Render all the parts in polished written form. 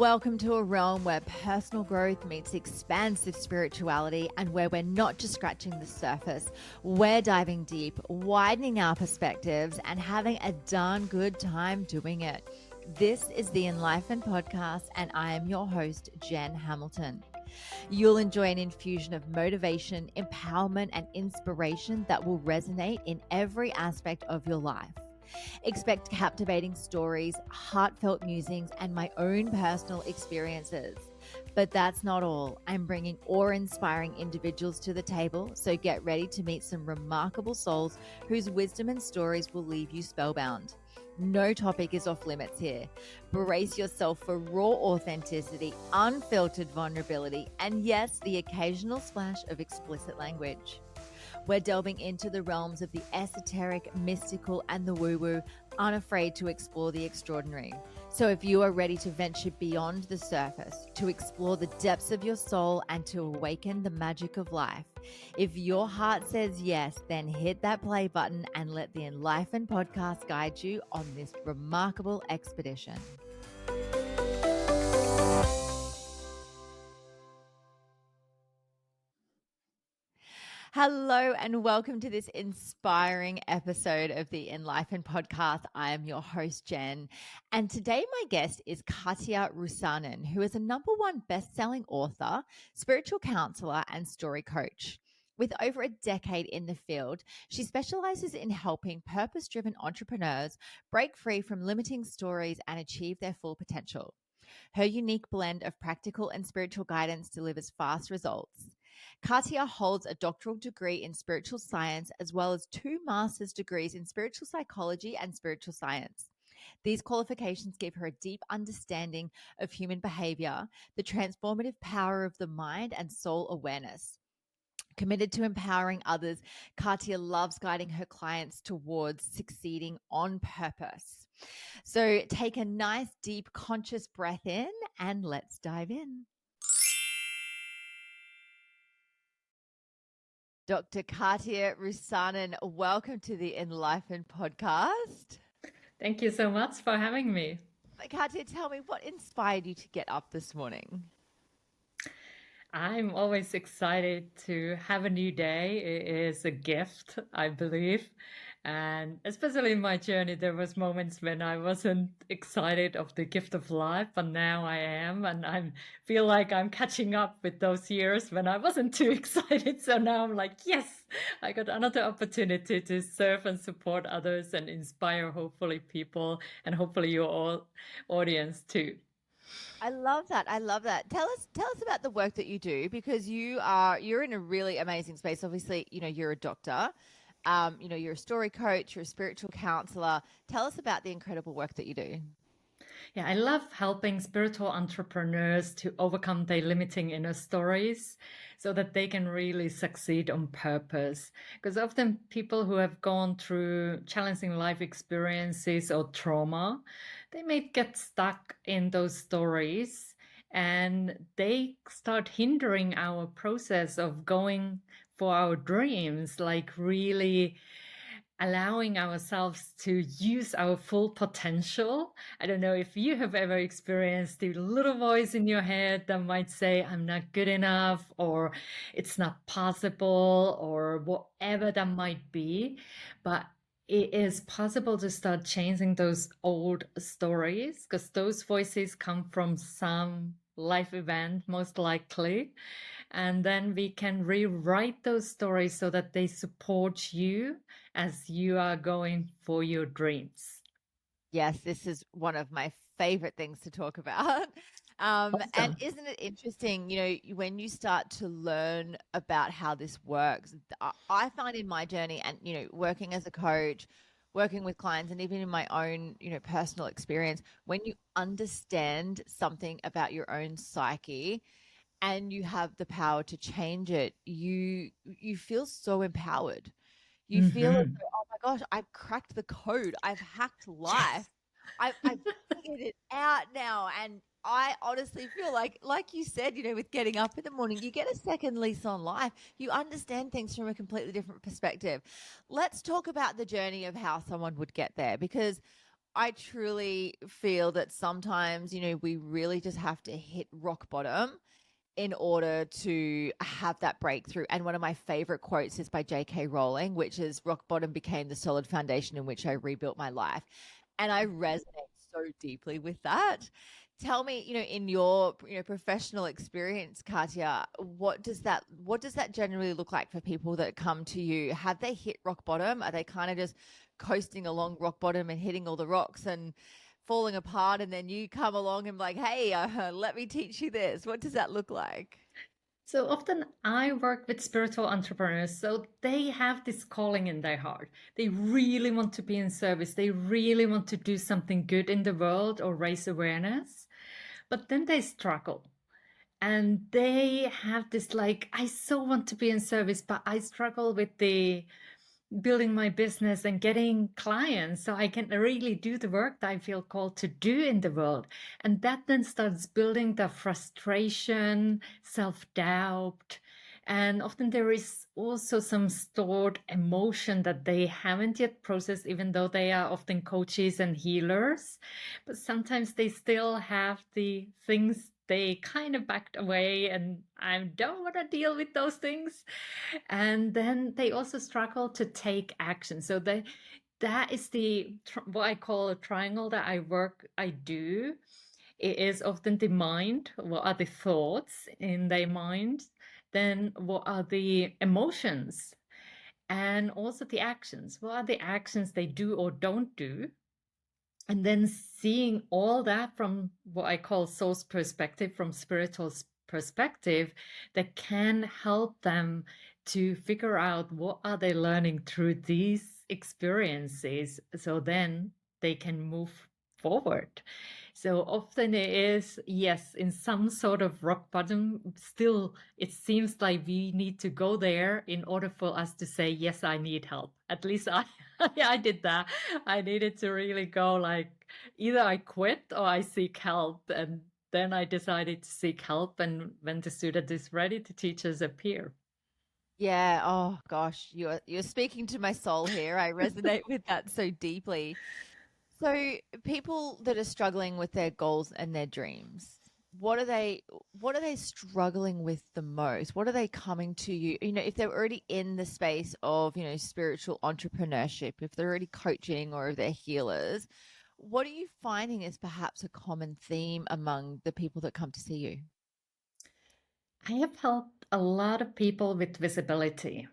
Welcome to a realm where personal growth meets expansive spirituality and where we're not just scratching the surface. We're diving deep, widening our perspectives, and having a darn good time doing it. This is the Enlightened Podcast, and I am your host, Jen Hamilton. You'll enjoy an infusion of motivation, empowerment, and inspiration that will resonate in every aspect of your life. Expect captivating stories, heartfelt musings, and my own personal experiences. But that's not all. I'm bringing awe-inspiring individuals to the table, so get ready to meet some remarkable souls whose wisdom and stories will leave you spellbound. No topic is off limits here. Brace yourself for raw authenticity, unfiltered vulnerability, and yes, the occasional splash of explicit language. We're delving into the realms of the esoteric, mystical, and the woo-woo, unafraid to explore the extraordinary. So if you are ready to venture beyond the surface, to explore the depths of your soul, and to awaken the magic of life, if your heart says yes, then hit that play button and let the Enlightened Podcast guide you on this remarkable expedition. Hello and welcome to this inspiring episode of the Enlightened Podcast. I am your host, Jen, and today my guest is Katja Rusanen, who is a #1 best-selling author, spiritual counselor, and story coach. With over a decade in the field, she specializes in helping purpose-driven entrepreneurs break free from limiting stories and achieve their full potential. Her unique blend of practical and spiritual guidance delivers fast results. Katja holds a doctoral degree in spiritual science as well as 2 master's degrees in spiritual psychology and spiritual science. These qualifications give her a deep understanding of human behavior, the transformative power of the mind, and soul awareness. Committed to empowering others, Katja loves guiding her clients towards succeeding on purpose. So take a nice, deep, conscious breath in and let's dive in. Dr. Katja Rusanen, welcome to the Enlightened Podcast. Thank you so much for having me. Katja, tell me, what inspired you to get up this morning? I'm always excited to have a new day. It is a gift, I believe. And especially in my journey, there was moments when I wasn't excited of the gift of life, but now I am. And I feel like I'm catching up with those years when I wasn't too excited. So now I'm like, yes, I got another opportunity to serve and support others and inspire, hopefully, people and hopefully your audience too. I love that. I love that. Tell us about the work that you do, because you're in a really amazing space. Obviously, you're a doctor. You're a story coach, you're a spiritual counselor. Tell us about the incredible work that you do. Yeah, I love helping spiritual entrepreneurs to overcome their limiting inner stories so that they can really succeed on purpose. Because often people who have gone through challenging life experiences or trauma, they may get stuck in those stories and they start hindering our process of going for our dreams, like really allowing ourselves to use our full potential. I don't know if you have ever experienced the little voice in your head that might say, I'm not good enough, or it's not possible, or whatever that might be. But it is possible to start changing those old stories, because those voices come from some life event, most likely. And then we can rewrite those stories so that they support you as you are going for your dreams. Yes, this is one of my favorite things to talk about. Awesome. And isn't it interesting, when you start to learn about how this works, I find in my journey and, working as a coach, working with clients, and even in my own, personal experience, when you understand something about your own psyche and you have the power to change it, you feel so empowered. You feel like, oh my gosh, I've cracked the code. I've hacked life. Yes. I've figured it out now. And I honestly feel like you said, with getting up in the morning, you get a second lease on life. You understand things from a completely different perspective. Let's talk about the journey of how someone would get there, because I truly feel that sometimes, we really just have to hit rock bottom in order to have that breakthrough. And one of my favorite quotes is by J.K. Rowling, which is rock bottom became the solid foundation in which I rebuilt my life. And I resonate so deeply with that. Tell me, in your professional experience, Katja, what does that generally look like for people that come to you? Have they hit rock bottom? Are they kind of just coasting along rock bottom and hitting all the rocks and falling apart, and then you come along and like, hey, let me teach you this? What does that look like? So often I work with spiritual entrepreneurs, so they have this calling in their heart. They really want to be in service. They really want to do something good in the world or raise awareness, but then they struggle. And they have this like, I so want to be in service, but I struggle with the building my business and getting clients so I can really do the work that I feel called to do in the world. And that then starts building the frustration, self-doubt. And often there is also some stored emotion that they haven't yet processed, even though they are often coaches and healers. But sometimes they still have the things they kind of backed away, and I don't want to deal with those things. And then they also struggle to take action. So that is the what I call a triangle that I do. It is often the mind. What are the thoughts in their mind? Then what are the emotions? And also the actions. What are the actions they do or don't do? And then seeing all that from what I call soul's perspective, from spiritual perspective, that can help them to figure out what are they learning through these experiences, so then they can move forward. So often it is, yes, in some sort of rock bottom. Still, it seems like we need to go there in order for us to say, yes, I need help. At least I did that. I needed to really go like, either I quit or I seek help. And then I decided to seek help. And when the student is ready, the teachers appear. Yeah. Oh gosh, you're speaking to my soul here. I resonate with that so deeply. So people that are struggling with their goals and their dreams, what are they struggling with the most? What are they coming to you? If they're already in the space of, spiritual entrepreneurship, if they're already coaching or if they're healers, what are you finding is perhaps a common theme among the people that come to see you? I have helped a lot of people with visibility.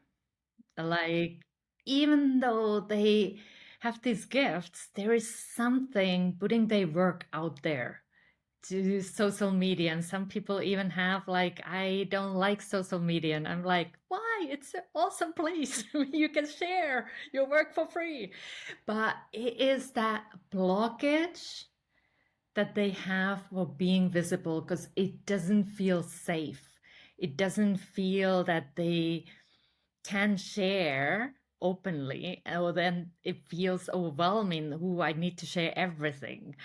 Like, even though they have these gifts, there is something putting their work out there to social media. And some people even have like, I don't like social media. And I'm like, why? It's an awesome place. You can share your work for free. But it is that blockage that they have for being visible because it doesn't feel safe. It doesn't feel that they can share openly, or then it feels overwhelming. Ooh, I need to share everything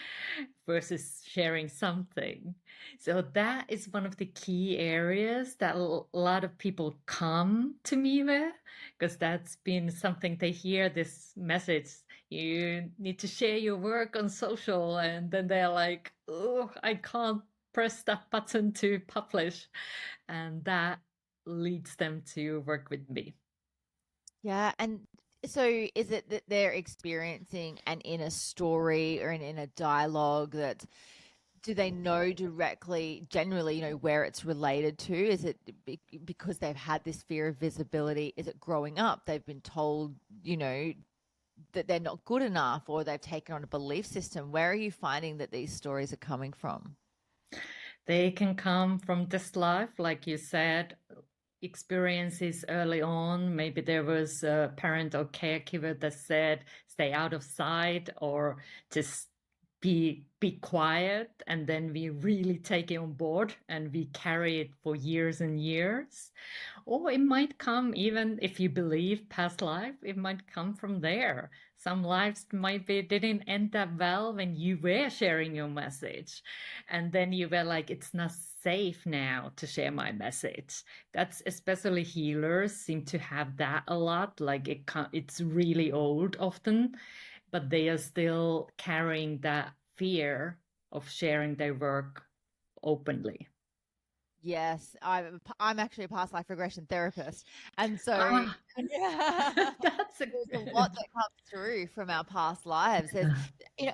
versus sharing something. So that is one of the key areas that a lot of people come to me with, because that's been something they hear this message. You need to share your work on social, and then they're like, oh, I can't press that button to publish. And that leads them to work with me. Yeah, and so is it that they're experiencing an inner story or an inner dialogue that do they know directly, generally, where it's related to? Is it because they've had this fear of visibility? Is it growing up? They've been told, that they're not good enough, or they've taken on a belief system. Where are you finding that these stories are coming from? They can come from this life, like you said, experiences early on. Maybe there was a parent or caregiver that said, stay out of sight, or just be quiet. And then we really take it on board and we carry it for years and years. Or it might come, even if you believe past life, it might come from there. Some lives might be didn't end that well when you were sharing your message. And then you were like, it's not safe now to share my message. That's especially healers seem to have that a lot. Like it's really old often, but they are still carrying that fear of sharing their work openly. Yes, I'm actually a past life regression therapist, and so Ah, yeah, that's a there's a lot good. that comes through from our past lives. There's,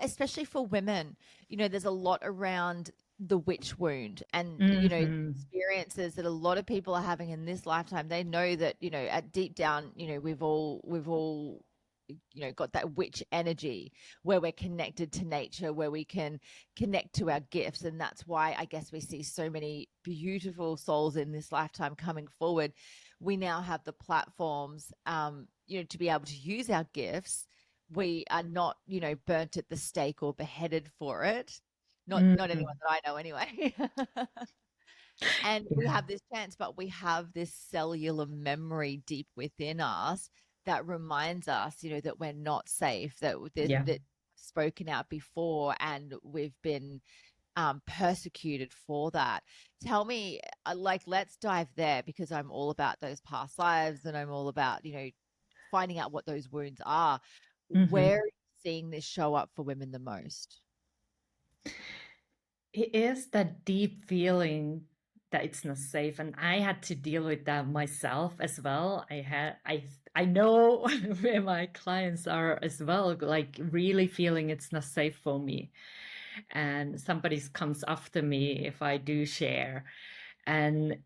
especially for women, there's a lot around the witch wound, and Mm-hmm. experiences that a lot of people are having in this lifetime. They know that at deep down, we've all got that witch energy where we're connected to nature, where we can connect to our gifts. And that's why I guess we see so many beautiful souls in this lifetime coming forward. We now have the platforms, to be able to use our gifts. We are not, burnt at the stake or beheaded for it. Not Mm-hmm. anyone that I know anyway. And we Yeah. have this chance, but we have this cellular memory deep within us that reminds us, that we're not safe, Yeah. that spoken out before, and we've been persecuted for that. Tell me, let's dive there, because I'm all about those past lives, and I'm all about, finding out what those wounds are. Mm-hmm. Where are you seeing this show up for women the most? It is that deep feeling that it's not safe, and I had to deal with that myself as well. I know where my clients are as well, like really feeling it's not safe for me, and somebody comes after me if I do share, and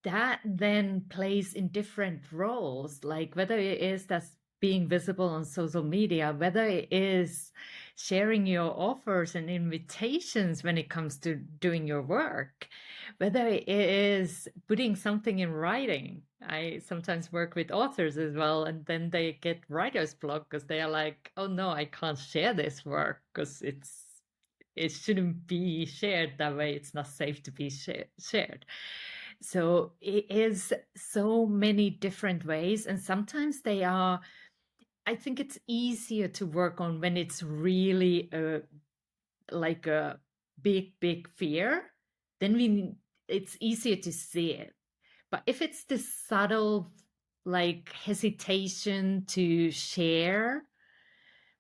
that then plays in different roles, like whether it is that's being visible on social media, whether it is sharing your offers and invitations when it comes to doing your work, whether it is putting something in writing. I sometimes work with authors as well, and then they get writer's block because they are like, oh no, I can't share this work because it shouldn't be shared that way. It's not safe to be shared. So it is so many different ways, and sometimes they are. I think it's easier to work on when it's really like a big fear. Then it's easier to see it. But if it's this subtle, like hesitation to share,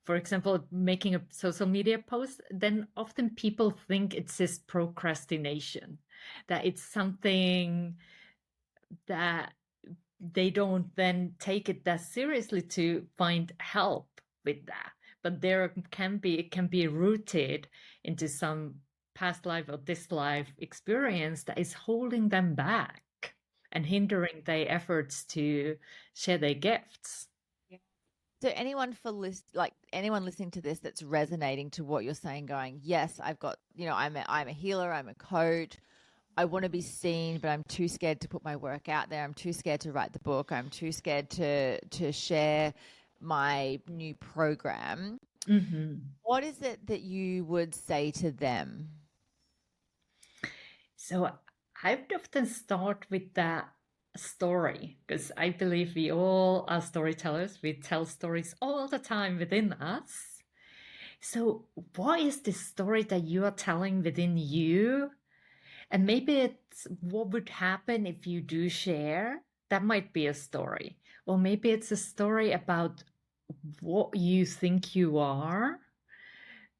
for example, making a social media post, then often people think it's this procrastination, that it's something that they don't then take it that seriously to find help with that. But it can be rooted into some past life or this life experience that is holding them back and hindering their efforts to share their gifts. So anyone listening to this that's resonating to what you're saying, going, yes, I've got, I'm a healer, I'm a coach. I want to be seen, but I'm too scared to put my work out there. I'm too scared to write the book. I'm too scared to share my new program. Mm-hmm. What is it that you would say to them? So I'd often start with that story because I believe we all are storytellers. We tell stories all the time within us. So, what is the story that you are telling within you? And maybe it's what would happen if you do share. That might be a story. Or maybe it's a story about what you think you are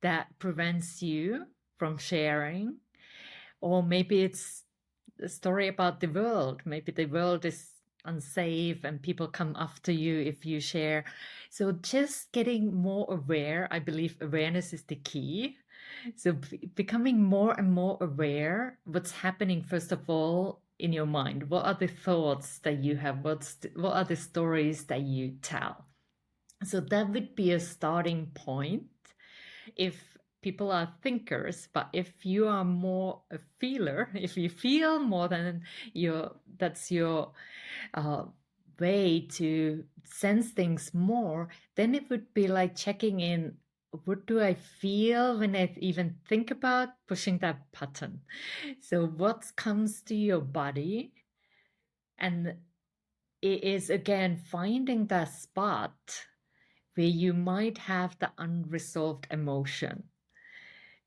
that prevents you from sharing. Or maybe it's a story about the world. Maybe the world is unsafe and people come after you if you share. So just getting more aware, I believe awareness is the key. So becoming more and more aware what's happening, first of all, in your mind. What are the thoughts that you have? What are the stories that you tell? So that would be a starting point if people are thinkers. But if you are more a feeler, if you feel more than that's your uh, way to sense things more, then it would be like checking in, what do I feel when I even think about pushing that button? So what comes to your body? And it is again finding that spot where you might have the unresolved emotion.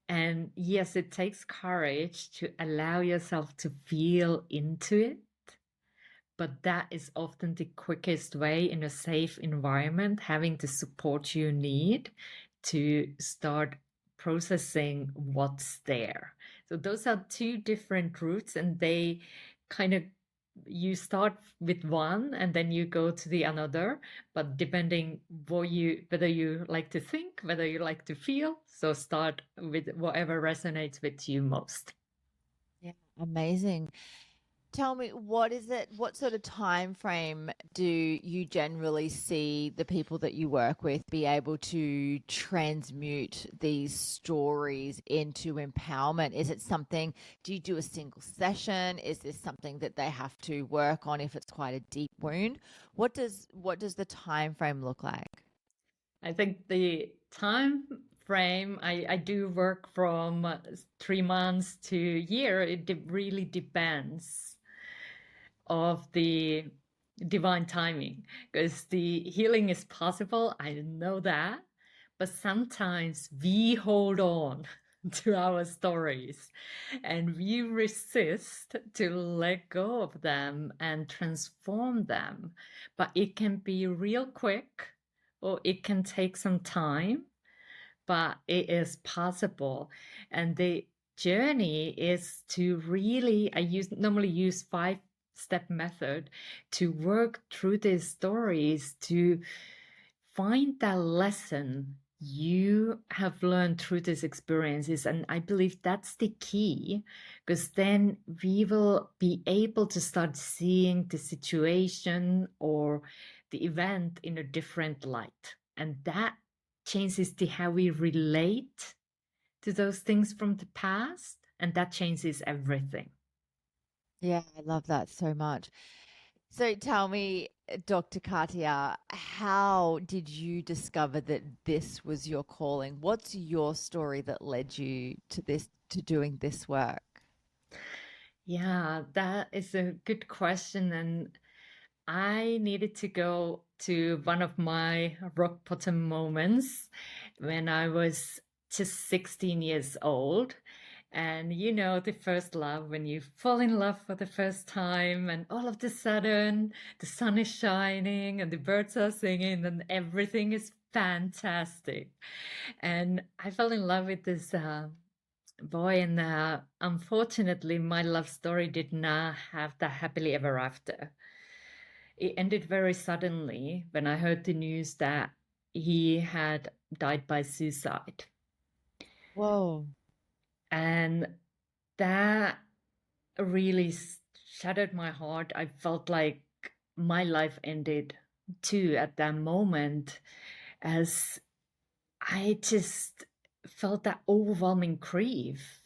And yes, it takes courage to allow yourself to feel into it, but that is often the quickest way in a safe environment, having the support you need to start processing what's there. So those are two different routes, and they kind of, you start with one and then you go to the another, but depending whether you like to think, whether you like to feel, so start with whatever resonates with you most. Yeah, amazing. Tell me, what sort of time frame do you generally see the people that you work with be able to transmute these stories into empowerment? Is it something, do you do a single session? Is this something that they have to work on if it's quite a deep wound? What does the time frame look like? I think the time frame, I do work from 3 months to a year. It really depends of the divine timing, because the healing is possible. I know that, but sometimes we hold on to our stories and we resist to let go of them and transform them. But it can be real quick or it can take some time, but it is possible. And the journey is to really, normally use 5-step method to work through these stories, to find that lesson you have learned through these experiences. And I believe that's the key, because then we will be able to start seeing the situation or the event in a different light. And that changes how we relate to those things from the past. And that changes everything. Yeah, I love that so much. So tell me, Dr. Katja, how did you discover that this was your calling? What's your story that led you to doing this work? Yeah, that is a good question. And I needed to go to one of my rock bottom moments when I was just 16 years old. And you know, the first love, when you fall in love for the first time, and all of a sudden the sun is shining and the birds are singing and everything is fantastic. And I fell in love with this boy, and unfortunately, my love story did not have the happily ever after. It ended very suddenly when I heard the news that he had died by suicide. Whoa. And that really shattered my heart. I felt like my life ended too at that moment, as I just felt that overwhelming grief.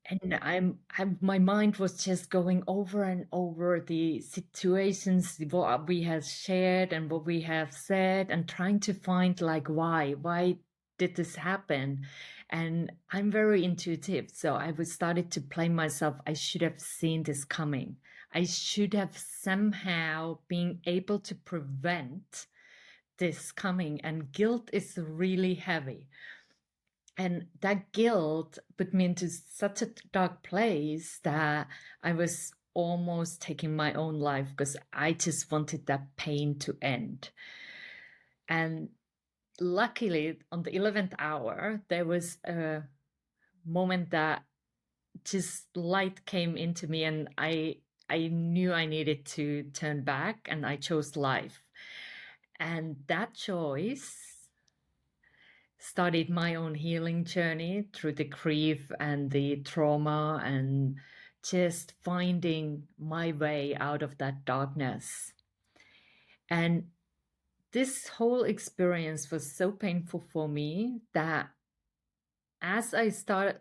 And my mind was just going over and over the situations, what we have shared and what we have said, and trying to find like why did this happen? And I'm very intuitive, so I was started to blame myself. I should have seen this coming. I should have somehow been able to prevent this coming, and guilt is really heavy. And that guilt put me into such a dark place that I was almost taking my own life, because I just wanted that pain to end. And luckily, on the 11th hour, there was a moment that just light came into me, and I knew I needed to turn back, and I chose life. And that choice started my own healing journey through the grief and the trauma, and just finding my way out of that darkness. And this whole experience was so painful for me that as I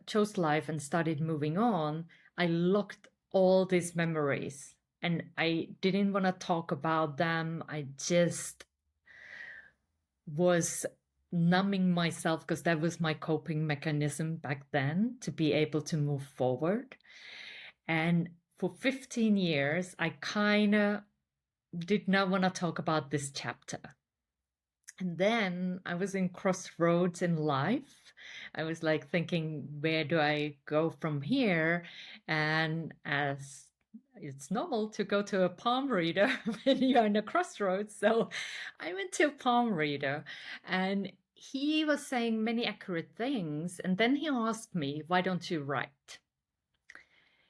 chose life and started moving on, I locked all these memories and I didn't want to talk about them. I just was numbing myself, because that was my coping mechanism back then, to be able to move forward. And for 15 years, I kind of did not want to talk about this chapter. And then I was in crossroads in life. I was like thinking, where do I go from here? And as it's normal to go to a palm reader when you're in a crossroads. So I went to a palm reader, and he was saying many accurate things. And then he asked me, why don't you write?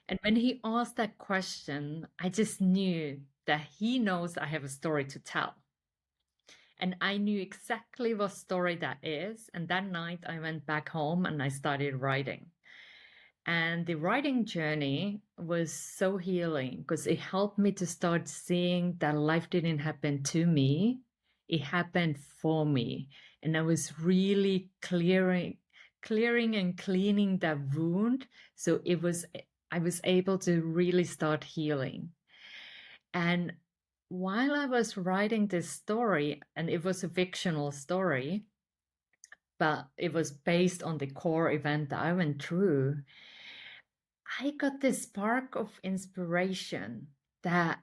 And when he asked that question, I just knew that he knows I have a story to tell. And I knew exactly what story that is. And that night I went back home and I started writing. And the writing journey was so healing because it helped me to start seeing that life didn't happen to me, it happened for me. And I was really clearing and cleaning that wound. So I was able to really start healing. And while I was writing this story, and it was a fictional story, but it was based on the core event that I went through, I got this spark of inspiration that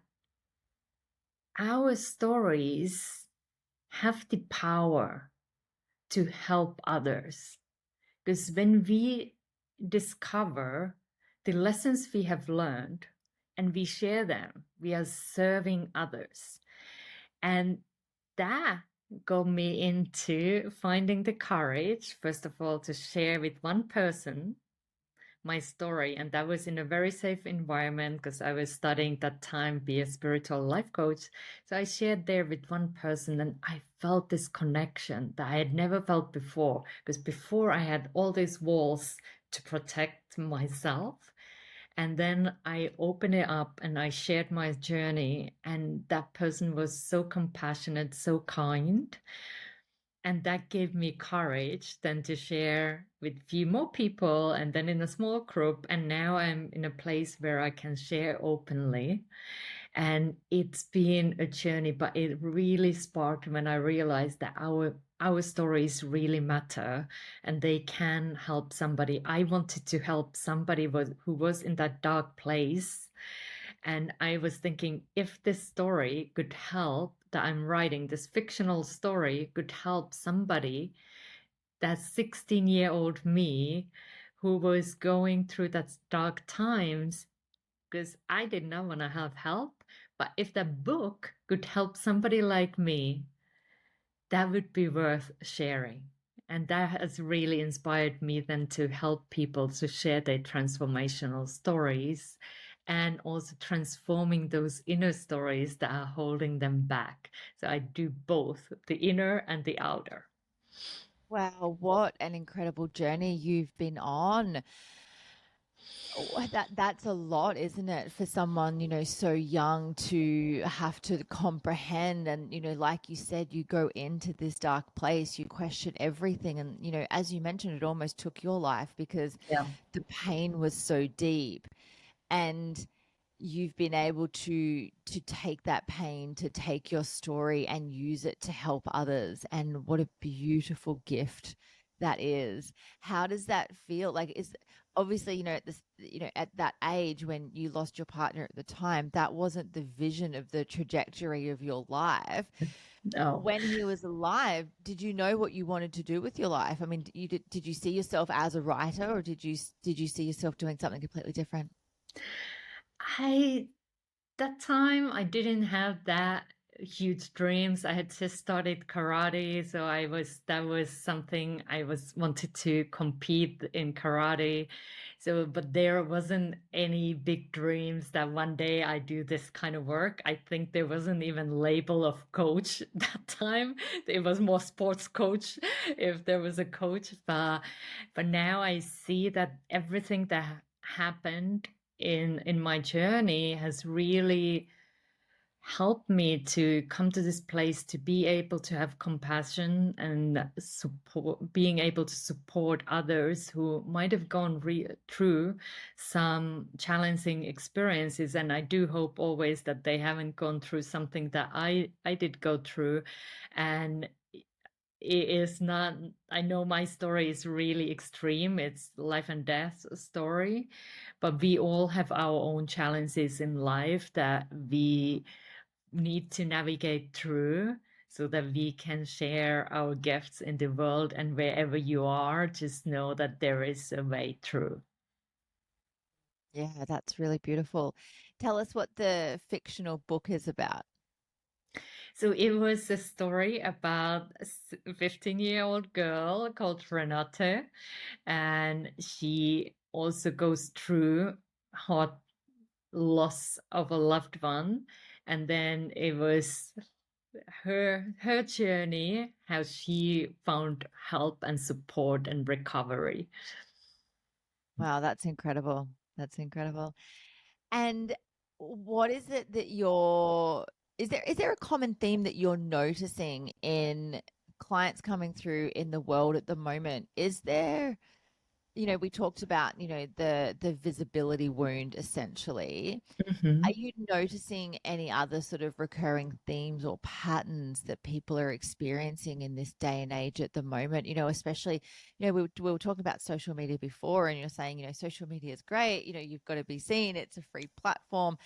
our stories have the power to help others. Because when we discover the lessons we have learned and we share them, we are serving others. And that got me into finding the courage, first of all, to share with one person my story. And that was in a very safe environment because I was studying that time, be a spiritual life coach. So I shared there with one person, and I felt this connection that I had never felt before, because before I had all these walls to protect myself. And then I opened it up and I shared my journey, and that person was so compassionate, so kind. And that gave me courage then to share with few more people, and then in a small group. And now I'm in a place where I can share openly. And it's been a journey, but it really sparked when I realized that our stories really matter and they can help somebody. I wanted to help somebody who was in that dark place. And I was thinking, if this story could help, that I'm writing, this fictional story could help somebody, that 16-year-old me who was going through that dark times, because I did not want to have help. But if the book could help somebody like me, that would be worth sharing. And that has really inspired me then to help people to share their transformational stories, and also transforming those inner stories that are holding them back. So I do both the inner and the outer. Wow, what an incredible journey you've been on. Oh, that's a lot, isn't it, for someone, so young to have to comprehend. And, like you said, you go into this dark place, you question everything. And, as you mentioned, it almost took your life because Yeah. the pain was so deep. And you've been able to take that pain, to take your story and use it to help others. And what a beautiful gift that is. How does that feel? Like, is obviously, at this, at that age when you lost your partner at the time, that wasn't the vision of the trajectory of your life. No. When he was alive, did you know what you wanted to do with your life? I mean, did you see yourself as a writer, or did you see yourself doing something completely different? That time I didn't have that huge dreams. I had just started karate, so that was something I was wanted to compete in karate. So, but there wasn't any big dreams that one day I do this kind of work. I think there wasn't even label of coach that time. It was more sports coach if there was a coach. But now I see that everything that happened in my journey has really helped me to come to this place to be able to have compassion and support, being able to support others who might have gone through some challenging experiences. And I do hope always that they haven't gone through something that I did go through. And it is not, I know my story is really extreme, it's life and death story, but we all have our own challenges in life that we need to navigate through so that we can share our gifts in the world. And wherever you are, just know that there is a way through. Yeah, that's really beautiful. Tell us what the fictional book is about. So it was a story about a 15-year-old girl called Renate, and she also goes through hard loss of a loved one. And then it was her journey, how she found help and support and recovery. Wow, that's incredible. That's incredible. And what is it that you're, is there a common theme that you're noticing in clients coming through in the world at the moment? Is there, we talked about, the visibility wound essentially. Are Mhm. you noticing any other sort of recurring themes or patterns that people are experiencing in this day and age at the moment? Especially, we were talking about social media before, and you're saying, social media is great. You've got to be seen. It's a free platform,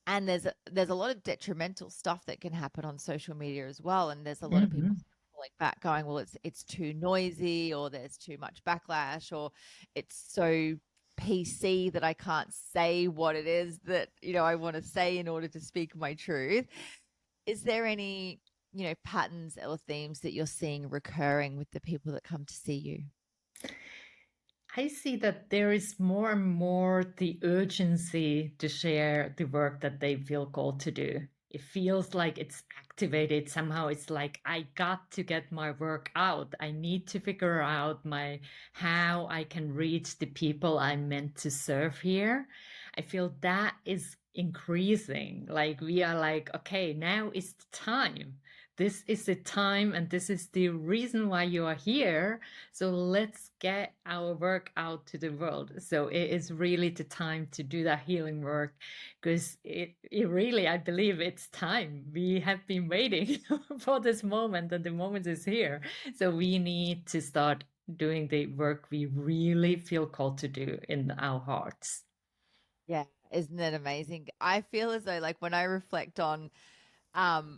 and there's a lot of detrimental stuff that can happen on social media as well. And there's a lot of people Mhm. pulling back, going, well, it's too noisy, or there's too much backlash, or it's so PC that I can't say what it is that I want to say in order to speak my truth. Is there any patterns or themes that you're seeing recurring with the people that come to see you? I see that there is more and more the urgency to share the work that they feel called to do. It feels like it's activated somehow. It's like I got to get my work out. I need to figure out my how I can reach the people I'm meant to serve here. I feel that is increasing. Like we are like, okay, now is the time. This is the time and this is the reason why you are here, so let's get our work out to the world. So it is really the time to do that healing work, because it really, I believe it's time. We have been waiting for this moment, and the moment is here. So we need to start doing the work we really feel called to do in our hearts. Yeah, isn't it amazing? I feel as though, like, when I reflect on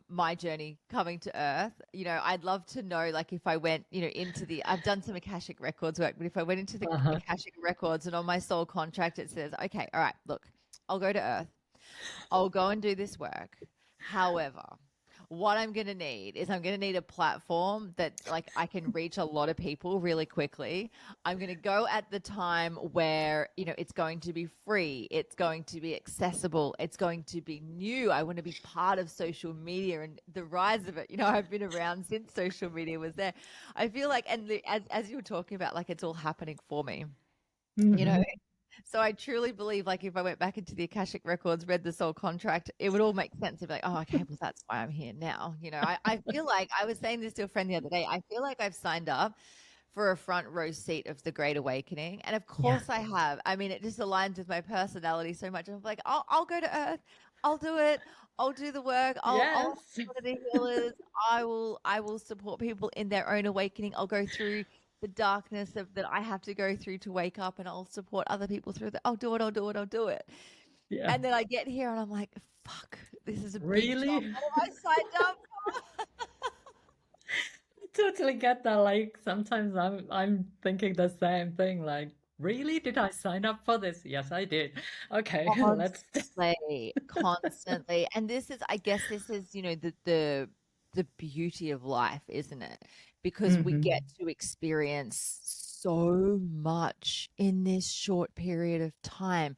my journey coming to earth, I'd love to know, like, if I went, into the, I've done some Akashic Records work, but if I went into the Uh-huh. Akashic Records and on my soul contract it says, okay, all right, look, I'll go to earth, I'll go and do this work. However, what I'm going to need is I'm going to need a platform that, like, I can reach a lot of people really quickly. I'm going to go at the time where, it's going to be free. It's going to be accessible. It's going to be new. I want to be part of social media and the rise of it. I've been around since social media was there. I feel like, and as you were talking about, like, it's all happening for me, you know, Mhm. so I truly believe, like, if I went back into the Akashic Records, read the soul contract, it would all make sense. It'd be like, oh, okay, well, that's why I'm here now. I feel like, I was saying this to a friend the other day, I feel like I've signed up for a front row seat of the Great Awakening. And of Yeah. course I have. I mean, it just aligns with my personality so much. I'm like, I'll go to Earth. I'll do it. I'll do the work. I'll Yes. help one of the healers. I will support people in their own awakening. I'll go through the darkness of that I have to go through to wake up, and I'll support other people through that. I'll do it, I'll do it, I'll do it. Yeah. And then I get here and I'm like, fuck, this is a big job. Really? What have I signed up for? Totally get that. Like sometimes I'm thinking the same thing. Like, really? Did I sign up for this? Yes, I did. Okay, let's. Constantly, constantly. And this is, I guess this is, the beauty of life, isn't it? Because we Hmm. get to experience so much in this short period of time.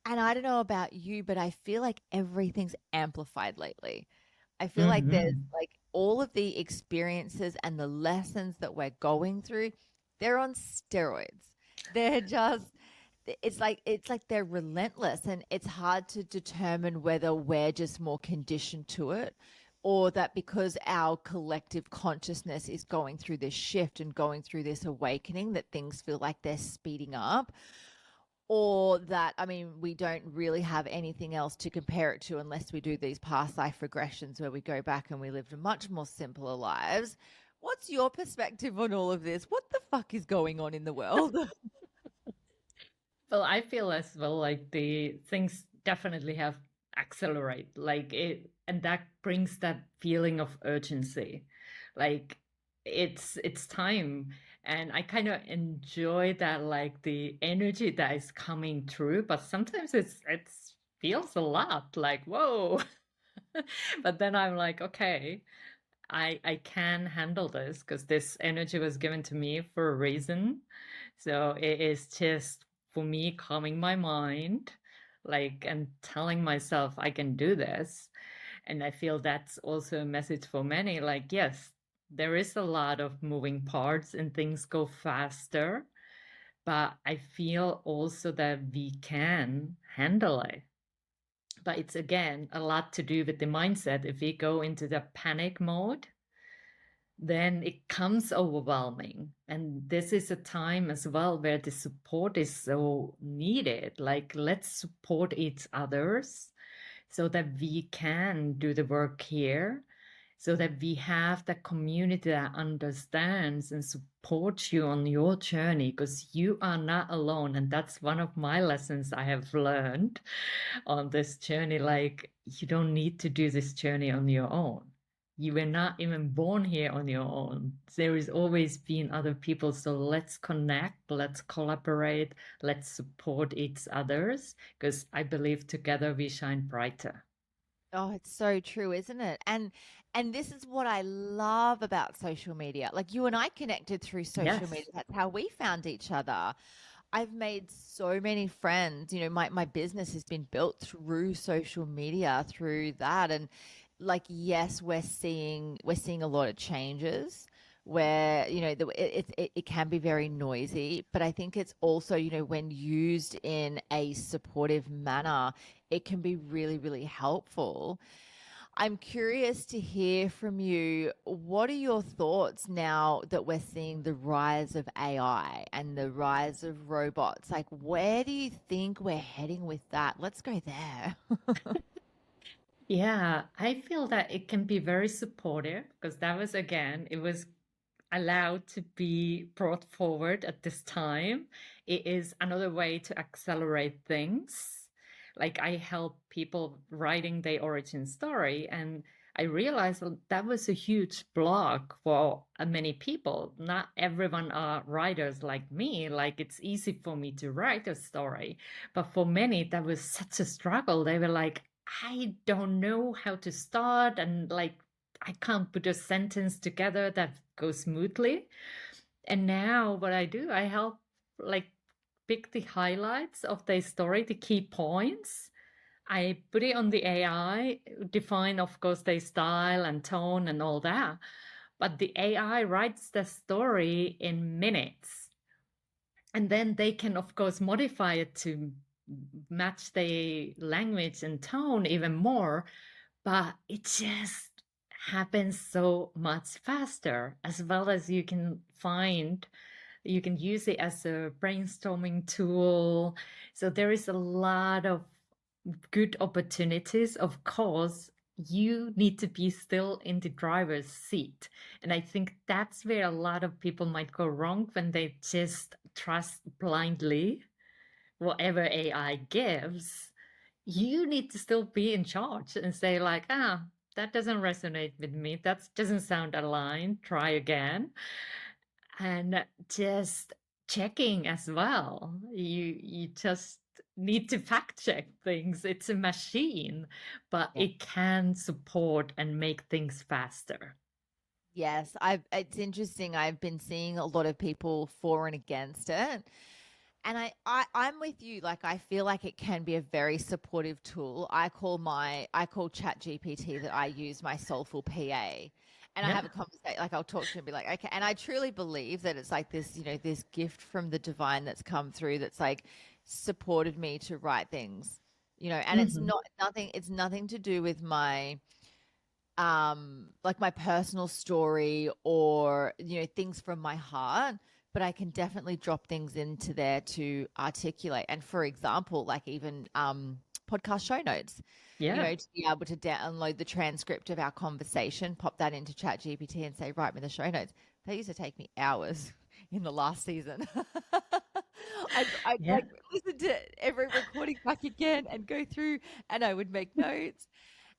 And I don't know about you, but I feel like everything's amplified lately. I feel like there's, Hmm. like, all of the experiences and the lessons that we're going through, they're on steroids. They're just, it's like they're relentless, and it's hard to determine whether we're just more conditioned to it, or that because our collective consciousness is going through this shift and going through this awakening, that things feel like they're speeding up, or that, I mean, we don't really have anything else to compare it to unless we do these past life regressions where we go back and we lived much more simpler lives. What's your perspective on all of this? What the fuck is going on in the world? Well, I feel as well like the things definitely have accelerate like it, and that brings that feeling of urgency. Like it's time. And I kind of enjoy that, like the energy that is coming through, but sometimes it feels a lot like, whoa. But then I'm like, okay, I can handle this because this energy was given to me for a reason. So it is just for me calming my mind, like, and telling myself I can do this. And I feel that's also a message for many, like, yes, there is a lot of moving parts and things go faster, but I feel also that we can handle it. But it's again a lot to do with the mindset. If we go into the panic mode, then it comes overwhelming. And this is a time as well where the support is so needed. Like, let's support each others so that we can do the work here, so that we have the community that understands and supports you on your journey, because you are not alone. And that's one of my lessons I have learned on this journey. Like, you don't need to do this journey on your own. You were not even born here on your own. There is always been other people. So let's connect, let's collaborate, let's support each others, because I believe together we shine brighter. Oh, it's so true, isn't it? And this is what I love about social media. Like you and I connected through social Yes. media. That's how we found each other. I've made so many friends. You know, my business has been built through social media, through that. And like, yes, we're seeing a lot of changes where, you know, it can be very noisy, but I think it's also, you know, when used in a supportive manner, it can be really, really helpful. I'm curious to hear from you. What are your thoughts now that we're seeing the rise of AI and the rise of robots? Like, where do you think we're heading with that? Let's go there. Yeah, I feel that it can be very supportive because that was, again, it was allowed to be brought forward at this time. It is another way to accelerate things. Like, I help people writing their origin story, and I realized that was a huge block for many people. Not everyone are writers like me. Like, it's easy for me to write a story, but for many, that was such a struggle. They were like, I don't know how to start, and like, I can't put a sentence together that goes smoothly. And now what I do, I help like pick the highlights of their story, the key points. I put it on the AI, define, of course, their style and tone and all that. But the AI writes the story in minutes. And then they can, of course, modify it to match the language and tone even more, but it just happens so much faster, as well as you can find, you can use it as a brainstorming tool. So there is a lot of good opportunities. Of course, you need to be still in the driver's seat. And I think that's where a lot of people might go wrong when they just trust blindly whatever AI gives. You need to still be in charge and say, like, that doesn't resonate with me. That doesn't sound aligned. Try again. And just checking as well. You just need to fact check things. It's a machine, but Yeah. it can support and make things faster. Yes, it's interesting. I've been seeing a lot of people for and against it. And I'm with you. Like, I feel like it can be a very supportive tool. I call Chat GPT that I use my soulful PA. And I Yeah. have a conversation, like I'll talk to him and be like, okay. And I truly believe that it's like this, you know, this gift from the divine that's come through that's like supported me to write things, you know, and it's Hmm. not nothing, it's nothing to do with my like my personal story or, you know, things from my heart, but I can definitely drop things into there to articulate. And for example, like even podcast show notes, you Yeah. know, to be able to download the transcript of our conversation, pop that into Chat GPT and say, write me the show notes. That used to take me hours in the last season. I'd Yeah. like listen to every recording back again and go through, and I would make notes,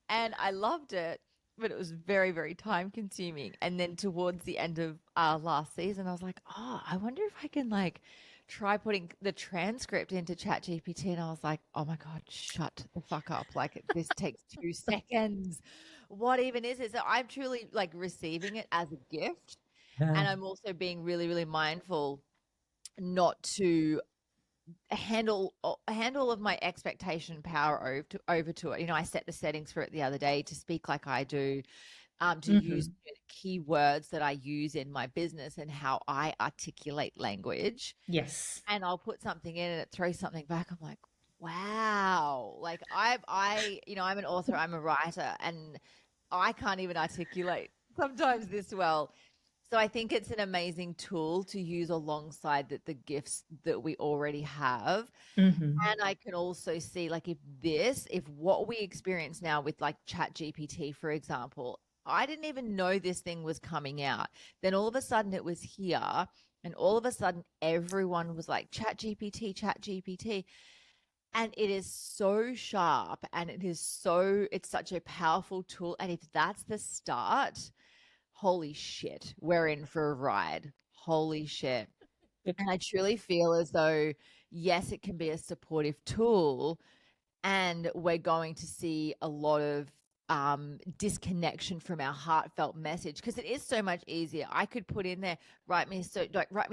and I loved it. but it was very, very time consuming. And then towards the end of last season, I was like, oh, I wonder if I can like try putting the transcript into ChatGPT. And I was like, oh my God, shut the fuck up. Like this takes 2 seconds. What even is it? So I'm truly like receiving it as a gift. Yeah. And I'm also being really, really mindful not to handle of my expectation power over to it. I set the settings for it the other day to speak like I do, to use Mhm. keywords that I use in my business and how I articulate language. Yes. And I'll put something in and it throws something back. I'm like, wow. Like I'm an author, I'm a writer, and I can't even articulate sometimes this well. So I think it's an amazing tool to use alongside the gifts that we already have. Mhm. And I can also see like if what we experience now with like Chat GPT, for example, I didn't even know this thing was coming out. Then all of a sudden it was here, and all of a sudden everyone was like Chat GPT, Chat GPT. And it is so sharp and it's such a powerful tool. And if that's the start, holy shit, we're in for a ride. Holy shit. And I truly feel as though, yes, it can be a supportive tool, and we're going to see a lot of disconnection from our heartfelt message, because it is so much easier. I could put in there, write me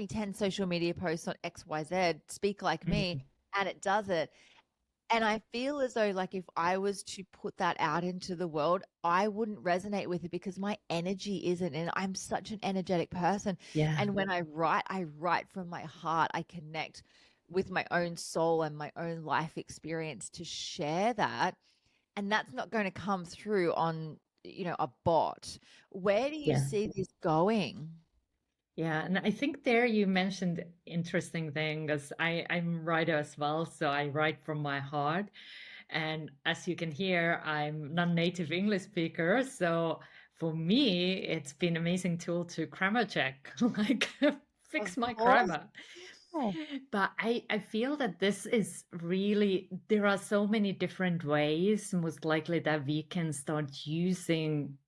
10 social media posts on XYZ, speak like me, Mhm. and it does it. And I feel as though, like, if I was to put that out into the world, I wouldn't resonate with it because my energy isn't, and I'm such an energetic person. Yeah. And when I write from my heart. I connect with my own soul and my own life experience to share that. And that's not going to come through on, a bot. Where do you Yeah. see this going? Yeah, and I think there you mentioned interesting thing because I'm a writer as well, so I write from my heart. And as you can hear, I'm non-native English speaker, so for me, it's been amazing tool to grammar check, like Of fix my course. grammar. But I feel that this is really, there are so many different ways, most likely that we can start using,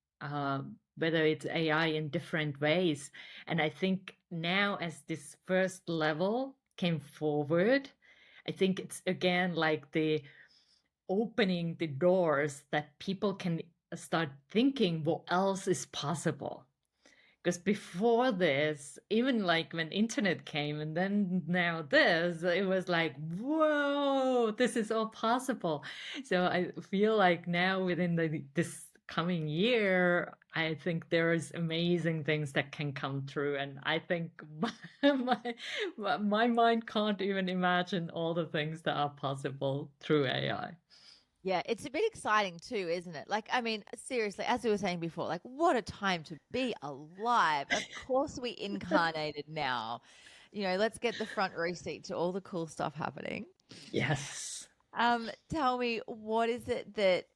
whether it's AI in different ways. And I think now, as this first level came forward, I think it's again like the opening the doors that people can start thinking what else is possible. Because before this, even like when internet came and then now this, it was like, whoa, this is all possible. So I feel like now within this coming year, I think there is amazing things that can come true. And I think my mind can't even imagine all the things that are possible through AI. Yeah, it's a bit exciting too, isn't it? Like, I mean, seriously, as we were saying before, like, what a time to be alive. Of course, we incarnated now. Let's get the front row seat to all the cool stuff happening. Yes. Tell me, what is it that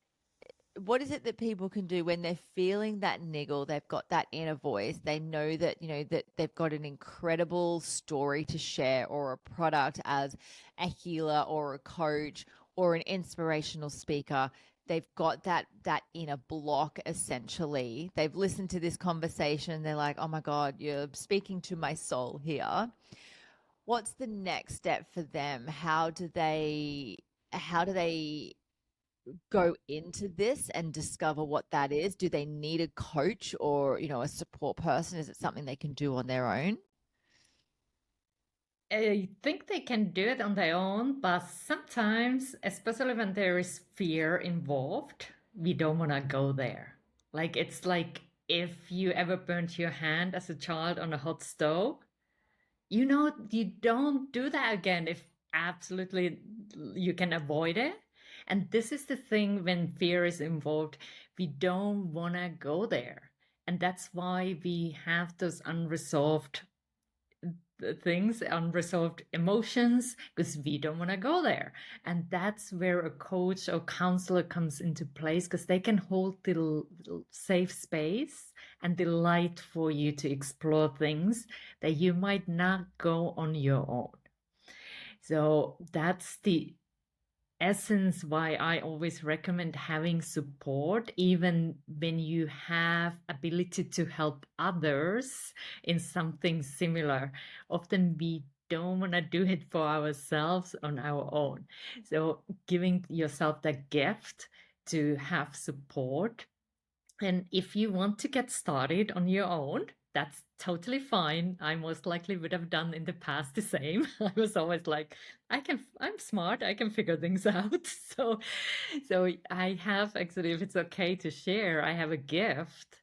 people can do when they're feeling that niggle? They've got that inner voice. They know that, that they've got an incredible story to share, or a product as a healer or a coach or an inspirational speaker. They've got that inner block essentially. They've listened to this conversation. They're like, oh my God, you're speaking to my soul here. What's the next step for them? How do they go into this and discover what that is? Do they need a coach or, a support person? Is it something they can do on their own? I think they can do it on their own, but sometimes, especially when there is fear involved, we don't want to go there. Like, it's like if you ever burnt your hand as a child on a hot stove, you don't do that again if absolutely you can avoid it. And this is the thing when fear is involved, we don't want to go there. And that's why we have those unresolved things, unresolved emotions, because we don't want to go there. And that's where a coach or counselor comes into place, because they can hold the safe space and the light for you to explore things that you might not go on your own. So that's the essence why I always recommend having support, even when you have ability to help others in something similar. Often we don't want to do it for ourselves on our own. So giving yourself that gift to have support. And if you want to get started on your own, that's totally fine. I most likely would have done in the past the same. I was always like, I'm smart, I can figure things out. So I have actually, if it's okay to share, I have a gift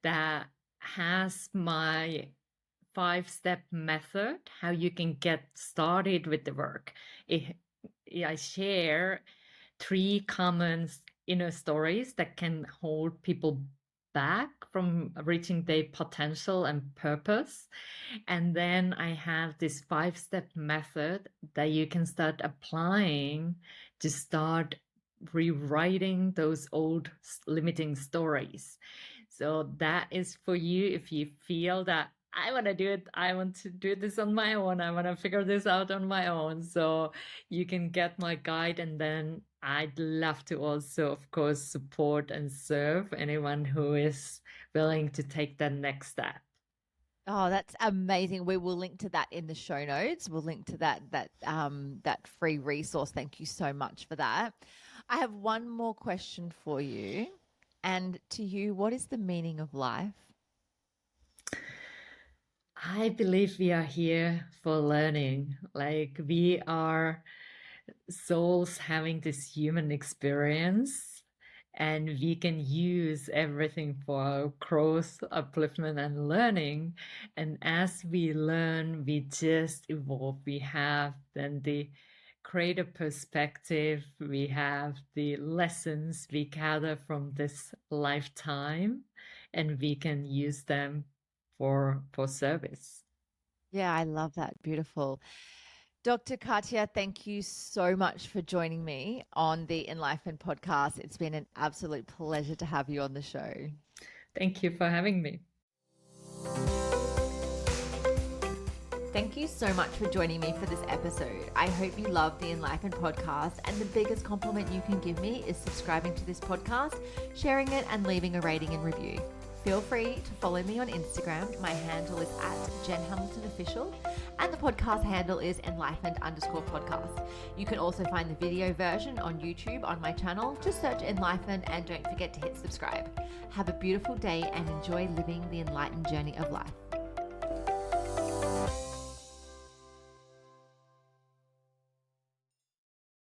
that has my 5-step method, how you can get started with the work. I share 3 common inner stories that can hold people back from reaching their potential and purpose. And then I have this 5-step method that you can start applying to start rewriting those old limiting stories. So that is for you if you feel that I want to do it. I want to do this on my own. I want to figure this out on my own. So you can get my guide, and then I'd love to also, of course, support and serve anyone who is willing to take that next step. Oh, that's amazing. We will link to that in the show notes. We'll link to that free resource. Thank you so much for that. I have one more question for you. And to you, what is the meaning of life? I believe we are here for learning. Like, we are souls having this human experience, and we can use everything for our growth, upliftment, and learning. And as we learn, we just evolve. We have then the greater perspective, we have the lessons we gather from this lifetime, and we can use them for service. Yeah, I love that. Beautiful. Dr. Katja, thank you so much for joining me on the Enlightenment podcast. It's been an absolute pleasure to have you on the show. Thank you for having me. Thank you so much for joining me for this episode. I hope you love the Enlightenment podcast, and the biggest compliment you can give me is subscribing to this podcast, sharing it, and leaving a rating and review. Feel free to follow me on Instagram. My handle is @JenHamiltonOfficial, and the podcast handle is Enlightenment_podcast. You can also find the video version on YouTube on my channel. Just search Enlightenment, and don't forget to hit subscribe. Have a beautiful day and enjoy living the enlightened journey of life.